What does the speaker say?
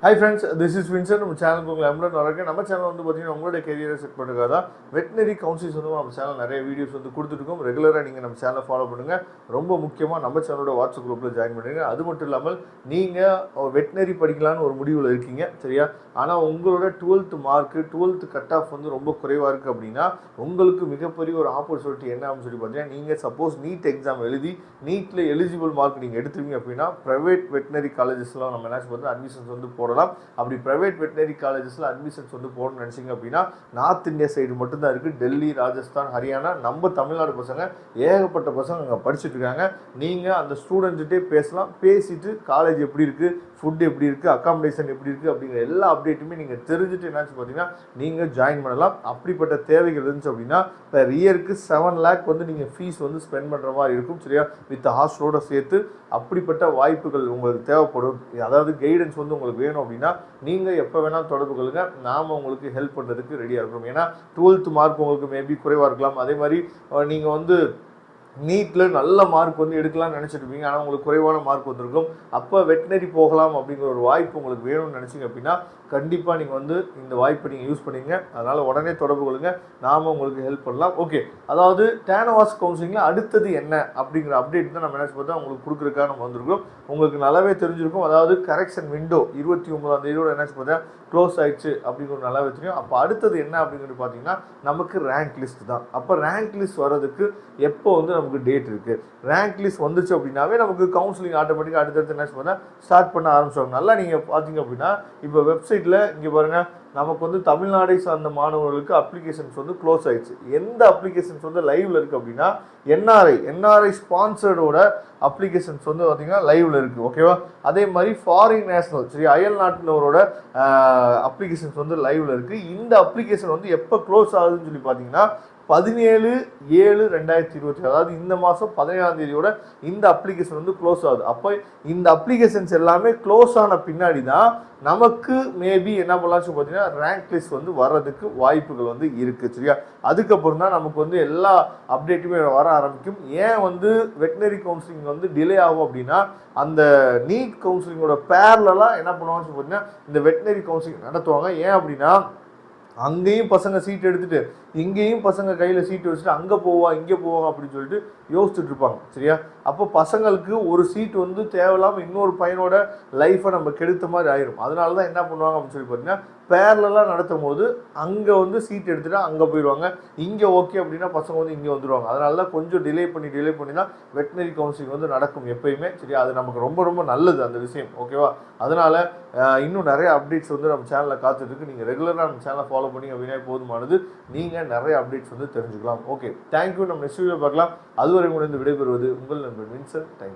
Hi friends, this is Vincent. நம்ம சேனலுக்கு உங்களை அன்புடன் வரவேற்கிறேன். நம்ம சேனல் வந்து பார்த்தீங்கன்னா உங்களுடைய கெரியரை செட் பண்ணுறதுக்காக தான் வெட்டினரி கவுன்சில்ஸ் வந்து நம்ம சேனல் நிறைய வீடியோஸ் வந்து கொடுத்துருக்கோம். ரெகுலராக நீங்கள் நம்ம சேனலை ஃபாலோ பண்ணுங்கள். ரொம்ப முக்கியமாக நம்ம சேனலோட வாட்ஸ்அப் குரூப்பில் ஜாயின் பண்ணுங்க. அது மட்டும் இல்லாமல் நீங்கள் வெட்டினரி படிக்கலான்னு ஒரு முடிவில் இருக்கீங்க, சரியா? ஆனால் உங்களோட 12th mark 12th cut off வந்து ரொம்ப குறைவாக இருக்குது அப்படின்னா உங்களுக்கு மிகப்பெரிய ஒரு ஆப்பர்ச்சுனிட்டி என்ன அப்படின்னு சொல்லி பார்த்தீங்கன்னா, நீங்கள் சப்போஸ் நீட் எக்ஸாம் எழுதி நீட்டில் எலிஜிபிள் மார்க் நீங்கள் எடுத்துருவீங்க அப்படின்னா ப்ரைவேட் வெட்டினரி காலேஜஸ்லாம் நம்ம என்ன பார்த்தீங்கன்னா அட்மிஷன்ஸ் வந்து போடலாம். அப்படி பிரைவேட் வெட்டினரி காலேஜஸ்ல அட்மிஷன்ஸ் வந்து போடணும்னு நினைச்சீங்க அப்படின்னா நார்த் இந்தியா சைடு மட்டும்தான் இருக்கு. டெல்லி, ராஜஸ்தான், ஹரியானா, நம்ம தமிழ்நாடு பசங்க ஏகப்பட்ட பசங்க அங்கே படிச்சுட்டு இருக்காங்க. நீங்க அந்த ஸ்டூடெண்ட்கிட்டே பேசலாம். பேசிட்டு காலேஜ் எப்படி இருக்கு, ஃபுட் எப்படி இருக்குது, அக்காமடேஷன் எப்படி இருக்குது அப்படிங்கிற எல்லா அப்டேட்டுமே நீங்கள் தெரிஞ்சுட்டு என்னாச்சு பார்த்தீங்கன்னா நீங்கள் ஜாயின் பண்ணலாம். அப்படிப்பட்ட தேவைகள் இருந்துச்சு அப்படின்னா இப்போ இயருக்கு 7 lakh வந்து நீங்கள் ஃபீஸ் வந்து ஸ்பெண்ட் பண்ணுற மாதிரி இருக்கும், சரியா? வித் ஹாஸ்டலோட சேர்த்து. அப்படிப்பட்ட வாய்ப்புகள் உங்களுக்கு தேவைப்படும். அதாவது கைடன்ஸ் வந்து உங்களுக்கு வேணும் அப்படின்னா நீங்கள் எப்போ வேணால் தொடர்பு கொள்ளுங்க. நாம் உங்களுக்கு ஹெல்ப் பண்ணுறதுக்கு ரெடியாக இருக்கணும். ஏன்னா 12th மார்க் உங்களுக்கு மேபி குறைவாக இருக்கலாம். அதே மாதிரி நீங்கள் வந்து நீட்டில் நல்ல மார்க் வந்து எடுக்கலாம்னு நினச்சிருப்பீங்க, ஆனால் உங்களுக்கு குறைவான மார்க் வந்திருக்கும். அப்போ வெட்டினரி போகலாம் அப்படிங்கிற ஒரு வாய்ப்பு உங்களுக்கு வேணும்னு நினச்சிங்க அப்படின்னா கண்டிப்பாக நீங்கள் வந்து இந்த வாய்ப்பை நீங்கள் யூஸ் பண்ணிங்க. அதனால் உடனே தொடர்பு கொள்ளுங்க, நாம் உங்களுக்கு ஹெல்ப் பண்ணலாம். ஓகே, அதாவது டேனவாஸ் கவுன்சிலிங்கில் அடுத்தது என்ன அப்படிங்கிற அப்டேட் தான் நம்ம நினச்சி பார்த்தா உங்களுக்கு கொடுக்குறதுக்காக நம்ம வந்திருக்கோம். உங்களுக்கு நல்லாவே தெரிஞ்சிருக்கும். அதாவது கரெக்ஷன் விண்டோ 29ஆம் தேதியோட என்னாச்சு பார்த்தா க்ளோஸ் ஆயிடுச்சு அப்படிங்கிற நல்லாவே தெரியும். அப்போ அடுத்தது என்ன அப்படிங்கிறது பார்த்தீங்கன்னா நமக்கு ரேங்க் லிஸ்ட் தான். அப்போ ரேங்க் லிஸ்ட் வர்றதுக்கு எப்போ வந்து நமக்கு டேட் இருக்குது. ரேங்க் லிஸ்ட் வந்துச்சு அப்படின்னாவே நமக்கு கவுன்சிலிங் ஆட்டோமேட்டிக்காக அடுத்தடுத்து என்ன பண்ணால் ஸ்டார்ட் பண்ண ஆரம்பிச்சிடுவாங்க. நல்லா நீங்கள் பார்த்தீங்க அப்படின்னா இப்போ வெப்சைட்டில் இங்கே பாருங்கள், நமக்கு வந்து தமிழ்நாடை சார்ந்த மாணவர்களுக்கு அப்ளிகேஷன்ஸ் வந்து க்ளோஸ் ஆயிடுச்சு. எந்த அப்ளிகேஷன்ஸ் வந்து லைவ்ல இருக்குது அப்படின்னா என்ஆர்ஐ ஸ்பான்சர்டோட அப்ளிகேஷன்ஸ் வந்து பார்த்தீங்கன்னா லைவ்ல இருக்குது, ஓகேவா? அதே மாதிரி ஃபாரின் நேஷனல், சரி, அயல் நாட்டினவரோட அப்ளிகேஷன்ஸ் வந்து லைவ்ல இருக்குது. இந்த அப்ளிகேஷன் வந்து எப்போ க்ளோஸ் ஆகுதுன்னு சொல்லி பார்த்தீங்கன்னா 17/7/2020, அதாவது இந்த மாதம் 17ஆம் தேதியோட இந்த அப்ளிகேஷன் வந்து க்ளோஸ் ஆகுது. அப்போ இந்த அப்ளிகேஷன்ஸ் எல்லாமே க்ளோஸ் ஆன பின்னாடி தான் நமக்கு மேபி என்ன பண்ணலாம்னு பார்த்தீங்கன்னா ரேங்க் லிஸ்ட் வந்து வர்றதுக்கு வாய்ப்புகள் வந்து இருக்குது, சரியா? அதுக்கப்புறம் தான் நமக்கு வந்து எல்லா அப்டேட்டுமே வர ஆரம்பிக்கும். ஏன் வந்து வெட்டினரி கவுன்சிலிங் வந்து டிலே ஆகும் அப்படின்னா அந்த நீட் கவுன்சிலிங்கோட பேரலாம் என்ன பண்ணுவாங்கன்னு பார்த்தீங்கன்னா இந்த வெட்டினரி கவுன்சிலிங் நடத்துவாங்க. ஏன் அப்படின்னா அங்கேயும் பசங்க சீட் எடுத்துட்டு இங்கேயும் பசங்க கையில் சீட்டு வச்சுட்டு அங்கே போவா இங்கே போவா அப்படின்னு சொல்லிட்டு யோசிச்சுட்டு இருப்பாங்க, சரியா? அப்போ பசங்களுக்கு ஒரு சீட் வந்து தேவையில்லாமல் இன்னொரு பையனோட லைஃப்பை நம்ம கெடுத்த மாதிரி ஆயிரும். அதனால தான் என்ன பண்ணுவாங்க அப்படின்னு சொல்லி பார்த்தீங்கன்னா பேரலாம் நடத்தும் போது அங்கே வந்து சீட் எடுத்துட்டா அங்கே போயிடுவாங்க, இங்கே ஓகே அப்படின்னா பசங்க வந்து இங்கே வந்துடுவாங்க. அதனால தான் கொஞ்சம் டிலே பண்ணி தான் வெட்டினரி கவுன்சிலிங் வந்து நடக்கும் எப்பயுமே, சரியா? அது நமக்கு ரொம்ப ரொம்ப நல்லது அந்த விஷயம், ஓகேவா? அதனால் இன்னும் நிறைய அப்டேட்ஸ் வந்து நம்ம சேனலில் காத்துட்ருக்கு. நீங்கள் ரெகுலராக நம்ம சேனலை ஃபாலோ பண்ணி அப்படின்னா போதுமானது. நீங்கள் நிறைய அப்டேட்ஸ் வந்து தெரிஞ்சுக்கலாம். Okay, thank you. நம்ம நெக்ஸ்ட் வீடியோ பார்க்கலாம். அதுவரை முடிந்து விடைபெறுவது உங்கள் நண்பன் வின்சென்ட். தேங்க்யூ.